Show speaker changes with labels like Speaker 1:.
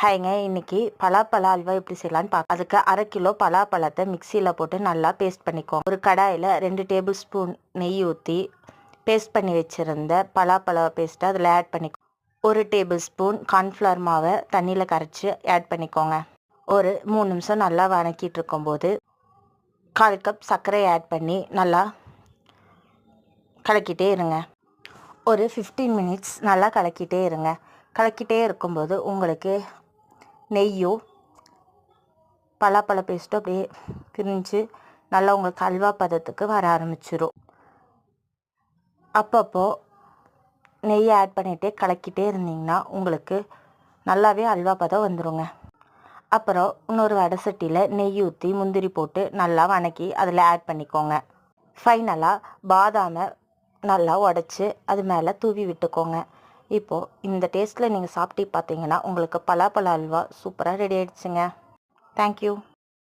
Speaker 1: ஹாய்ங்க, இன்னைக்கு பலாப்பழ அல்வா எப்படி செய்யலான்னு பார்க்க. அதுக்கு 1/2 கிலோ பலாப்பழத்தை மிக்சியில் போட்டு நல்லா பேஸ்ட் பண்ணிக்கோங்க. ஒரு கடாயில் 2 டேபிள் ஸ்பூன் நெய் ஊற்றி பேஸ்ட் பண்ணி வச்சுருந்த பலாப்பழ பேஸ்ட்டை அதில் ஆட் பண்ணிக்கோங்க. 1 டேபிள் ஸ்பூன் கார்ன்ஃப்ளவர் மாவை தண்ணியில் கரைச்சி ஆட் பண்ணிக்கோங்க. ஒரு 3 நிமிஷம் நல்லா வதக்கிட்டு இருக்கும்போது 1/4 கப் சர்க்கரை ஆட் பண்ணி நல்லா கலக்கிட்டே இருங்க. ஒரு 15 மினிட்ஸ் நல்லா கலக்கிட்டே இருங்க. கலக்கிட்டே இருக்கும்போது உங்களுக்கு நெய்யும் பலாப்பழ பேஸ்ட்டும் அப்படியே பிரிஞ்சு நல்லா உங்களுக்கு அல்வா பதத்துக்கு வர ஆரம்பிச்சிடும். அப்பப்போ நெய்யை ஆட் பண்ணிகிட்டே கலக்கிட்டே இருந்தீங்கன்னா உங்களுக்கு நல்லாவே அல்வா பதம் வந்துடுங்க. அப்புறம் இன்னொரு வடை சட்டியில் நெய் ஊற்றி முந்திரி போட்டு நல்லா வதக்கி அதில் ஆட் பண்ணிக்கோங்க. ஃபைனலாக பாதாமை நல்லா உடச்சி அது மேலே தூவி விட்டுக்கோங்க. இப்போது இந்த டேஸ்ட்டில் நீங்கள் சாப்பிட்டு பார்த்தீங்கன்னா உங்களுக்கு பலாப்பழ அல்வா சூப்பராக ரெடி ஆகிடுச்சுங்க. தேங்க்யூ.